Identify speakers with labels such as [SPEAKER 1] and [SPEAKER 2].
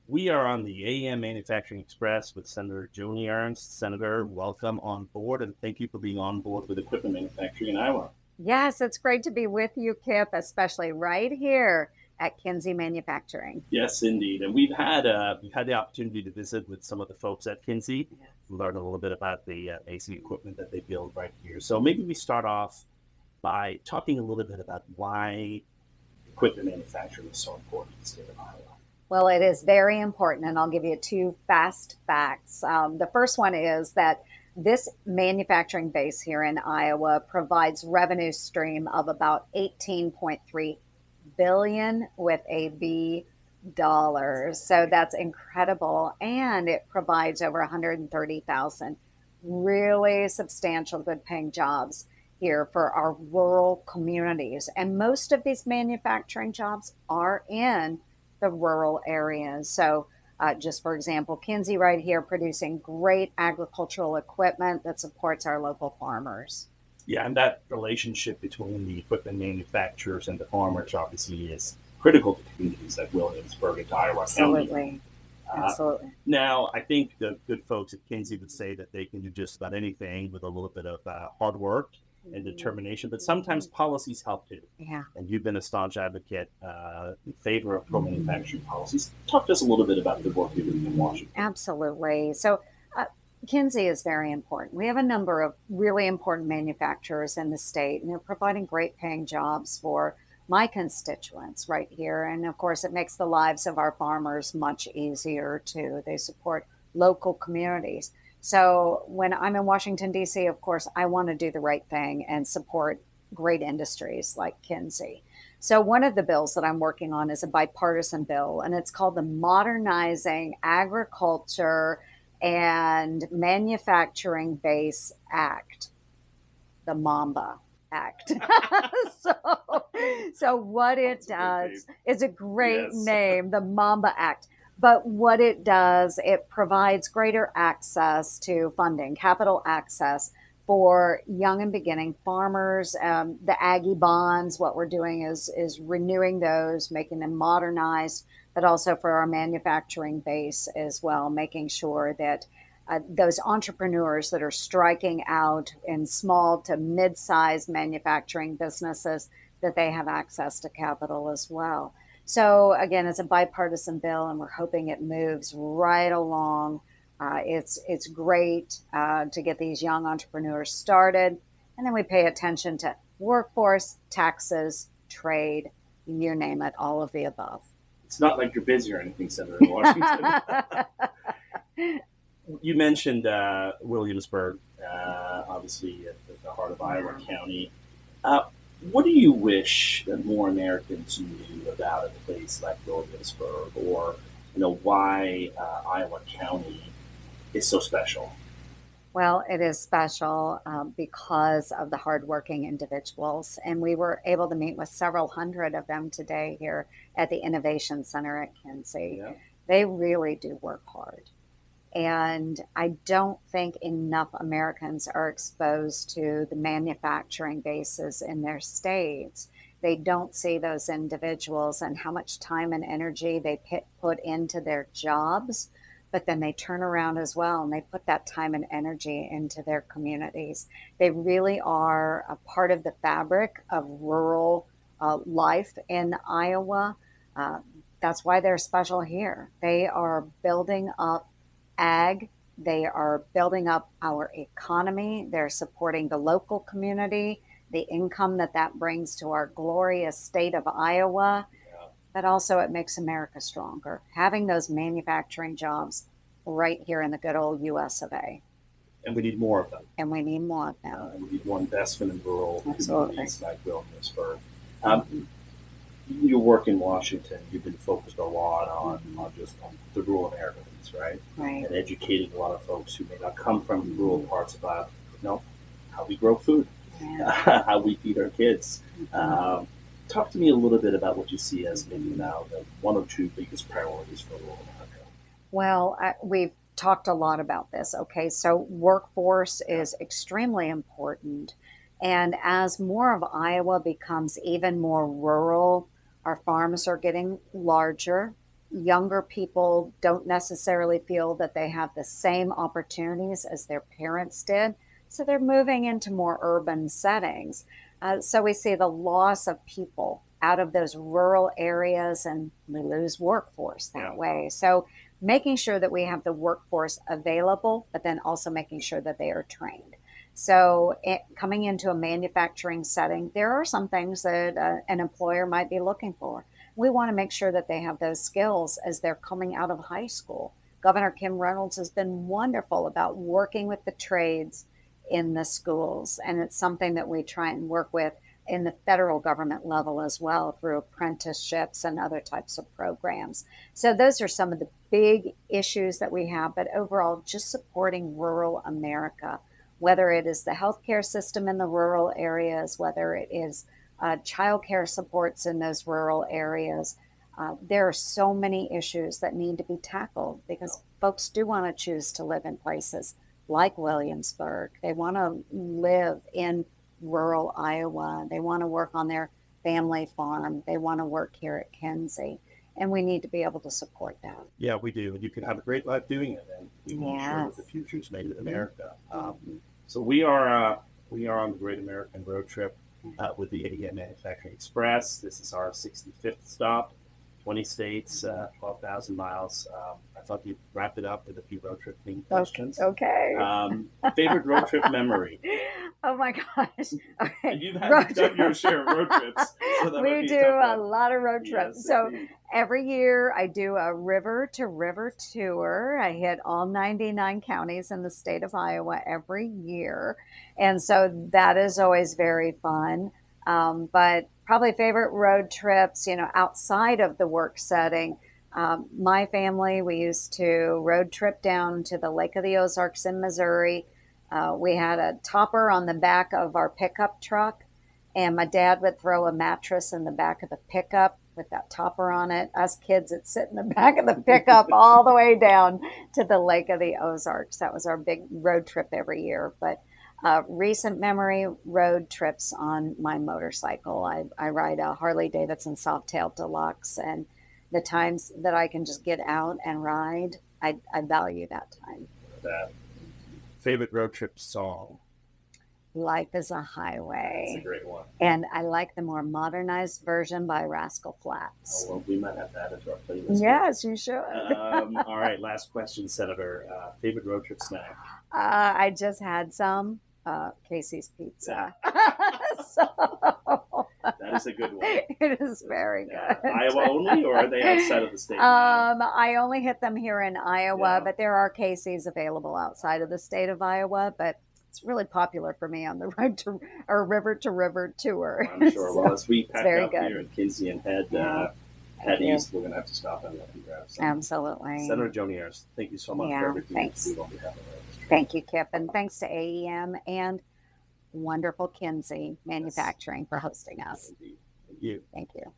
[SPEAKER 1] We are on the AEM Manufacturing Express with Senator Joni Ernst. Senator, welcome on board, and thank you for being on board with equipment manufacturing in Iowa.
[SPEAKER 2] Yes, it's great to be with you, Kip, especially right here at Kinsey Manufacturing.
[SPEAKER 1] Yes, indeed. And we've had the opportunity to visit with some of the folks at Kinsey, learn a little bit about the amazing equipment that they build right here. So maybe we start off by talking a little bit about why equipment manufacturing is so important in the state of Iowa.
[SPEAKER 2] Well, it is very important, and I'll give you two fast facts. The first one is that this manufacturing base here in Iowa provides revenue stream of about 18.3 billion with a B dollars. So that's incredible. And it provides over 130,000 really substantial, good paying jobs here for our rural communities. And most of these manufacturing jobs are in the rural areas. So, just for example, Kinsey right here producing great agricultural equipment that supports our local farmers.
[SPEAKER 1] Yeah, and that relationship between the equipment manufacturers and the farmers obviously is critical to communities like Williamsburg and Iowa County.
[SPEAKER 2] Absolutely.
[SPEAKER 1] Uh,
[SPEAKER 2] Absolutely.
[SPEAKER 1] Now, I think the good folks at Kinsey would say that they can do just about anything with a little bit of hard work and determination, but sometimes policies help too.
[SPEAKER 2] Yeah.
[SPEAKER 1] And you've been a staunch advocate in favor of pro-manufacturing policies. Talk to us a little bit about the work you're doing in Washington.
[SPEAKER 2] Absolutely. So, Kinsey is very important. We have a number of really important manufacturers in the state, and they're providing great paying jobs for my constituents right here. And of course, it makes the lives of our farmers much easier too. They support local communities. So, when I'm in Washington, D.C., of course, I want to do the right thing and support great industries like Kinsey. So, one of the bills that I'm working on is a bipartisan bill, and it's called the Modernizing Agriculture and Manufacturing Base Act, the MAMBA Act. so, so what it does is a great
[SPEAKER 1] Yes.
[SPEAKER 2] name, the MAMBA Act. But what it does, it provides greater access to funding, capital access for young and beginning farmers. The Aggie bonds, what we're doing is renewing those, making them modernized, but also for our manufacturing base as well, making sure that those entrepreneurs that are striking out in small to mid-sized manufacturing businesses, that they have access to capital as well. So again, it's a bipartisan bill, and we're hoping it moves right along. It's great to get these young entrepreneurs started, and then we pay attention to workforce, taxes, trade, you name it, all of the above.
[SPEAKER 1] It's not like you're busy or anything, Senator in Washington. You mentioned Williamsburg, obviously at the heart of Iowa County. Uh, what do you wish that more Americans knew about a place like Williamsburg, or why Iowa County is so special?
[SPEAKER 2] Well, it is special because of the hardworking individuals. And we were able to meet with several hundred of them today here at the Innovation Center at Kinsey.
[SPEAKER 1] Yeah.
[SPEAKER 2] They really do work hard. And I don't think enough Americans are exposed to the manufacturing bases in their states. They don't see those individuals and how much time and energy they put into their jobs, but then they turn around as well and they put that time and energy into their communities. They really are a part of the fabric of rural life in Iowa. Uh, that's why they're special here. They are building up ag. They are building up our economy. They're supporting the local community, the income that that brings to our glorious state of Iowa. But also it makes America stronger, having those manufacturing jobs right here in the good old US of A.
[SPEAKER 1] And we need more of them.
[SPEAKER 2] And we need more of them.
[SPEAKER 1] And we need more investment in rural
[SPEAKER 2] Absolutely.
[SPEAKER 1] communities like Williamsburg. Your work in Washington, you've been focused a lot on just on the rural Americans, right?
[SPEAKER 2] Right.
[SPEAKER 1] And educating a lot of folks who may not come from rural parts about, how we grow food,
[SPEAKER 2] Yeah.
[SPEAKER 1] how we feed our kids. Talk to me a little bit about what you see as maybe now the one or two biggest priorities for rural America.
[SPEAKER 2] Well, we've talked a lot about this. Okay, so workforce is extremely important. And as more of Iowa becomes even more rural, our farms are getting larger. younger people don't necessarily feel that they have the same opportunities as their parents did. So they're moving into more urban settings. So we see the loss of people out of those rural areas and we lose workforce
[SPEAKER 1] Yeah.
[SPEAKER 2] that way. So making sure that we have the workforce available, but then also making sure that they are trained. So, coming into a manufacturing setting, there are some things that an employer might be looking for. We want to make sure that they have those skills as they're coming out of high school. Governor Kim Reynolds has been wonderful about working with the trades in the schools, and it's something that we try and work with in the federal government level as well through apprenticeships and other types of programs. So, those are some of the big issues that we have, but overall, just supporting rural America, whether it is the healthcare system in the rural areas, whether it is childcare supports in those rural areas. There are so many issues that need to be tackled because folks do want to choose to live in places like Williamsburg. They want to live in rural Iowa. They want to work on their family farm. They want to work here at Kenzie. And we need to be able to support that.
[SPEAKER 1] Yeah, we do. And you can have a great life doing it. And we can ensure that the
[SPEAKER 2] Yes.
[SPEAKER 1] future is made in America.
[SPEAKER 2] Mhm.
[SPEAKER 1] So we are on the Great American Road Trip with the AEM Manufacturing Express. This is our 65th stop, 20 states, 12,000 miles. I thought you'd wrap it up with a few road trip themed questions.
[SPEAKER 2] Okay.
[SPEAKER 1] Favorite road trip memory?
[SPEAKER 2] Oh my gosh. Okay.
[SPEAKER 1] And
[SPEAKER 2] Road
[SPEAKER 1] you've done your share of road trips, so that might
[SPEAKER 2] we
[SPEAKER 1] be
[SPEAKER 2] do
[SPEAKER 1] a tough
[SPEAKER 2] a
[SPEAKER 1] one.
[SPEAKER 2] lot of road trips.
[SPEAKER 1] Yes,
[SPEAKER 2] So
[SPEAKER 1] indeed.
[SPEAKER 2] every year I do a river to river tour. I hit all 99 counties in the state of Iowa every year. And so that is always very fun. But probably favorite road trips, outside of the work setting. My family, we used to road trip down to the Lake of the Ozarks in Missouri. We had a topper on the back of our pickup truck, and my dad would throw a mattress in the back of the pickup with that topper on it. Us kids would sit in the back of the pickup all the way down to the Lake of the Ozarks. That was our big road trip every year. But recent memory road trips on my motorcycle. I ride a Harley Davidson Softail Deluxe, and the times that I can just get out and ride, I value that time.
[SPEAKER 1] That favorite road trip song.
[SPEAKER 2] Life is a
[SPEAKER 1] That's a
[SPEAKER 2] Highway.
[SPEAKER 1] great one.
[SPEAKER 2] And I like the more modernized version by Rascal
[SPEAKER 1] Oh,
[SPEAKER 2] Flatts.
[SPEAKER 1] well, we might have to add it to our playlist here.
[SPEAKER 2] Yes, you should.
[SPEAKER 1] All right, last question, Senator. Favorite road trip snack?
[SPEAKER 2] I just had some Casey's
[SPEAKER 1] Yeah,
[SPEAKER 2] Pizza. So
[SPEAKER 1] that is a good one.
[SPEAKER 2] it is very
[SPEAKER 1] Iowa
[SPEAKER 2] good.
[SPEAKER 1] only, or are they outside of the state now?
[SPEAKER 2] I only hit them here in Iowa,
[SPEAKER 1] Yeah,
[SPEAKER 2] but there are Casey's available outside of the state of Iowa. But it's really popular for me on the road to or river to tour.
[SPEAKER 1] I'm sure. Well,
[SPEAKER 2] So
[SPEAKER 1] as we
[SPEAKER 2] it's
[SPEAKER 1] pack
[SPEAKER 2] very
[SPEAKER 1] up here
[SPEAKER 2] good.
[SPEAKER 1] in Kinsey and head
[SPEAKER 2] Yeah, thank
[SPEAKER 1] head
[SPEAKER 2] you.
[SPEAKER 1] east, we're going to have to stop and grab some.
[SPEAKER 2] Absolutely.
[SPEAKER 1] Senator Joni Ernst, thank you so much for
[SPEAKER 2] Yeah,
[SPEAKER 1] everything you
[SPEAKER 2] thanks.
[SPEAKER 1] do on behalf of our industry.
[SPEAKER 2] Thank you, Kip. And thanks to AEM and wonderful Kinsey
[SPEAKER 1] Yes,
[SPEAKER 2] Manufacturing for hosting us.
[SPEAKER 1] indeed. Thank you.
[SPEAKER 2] Thank you.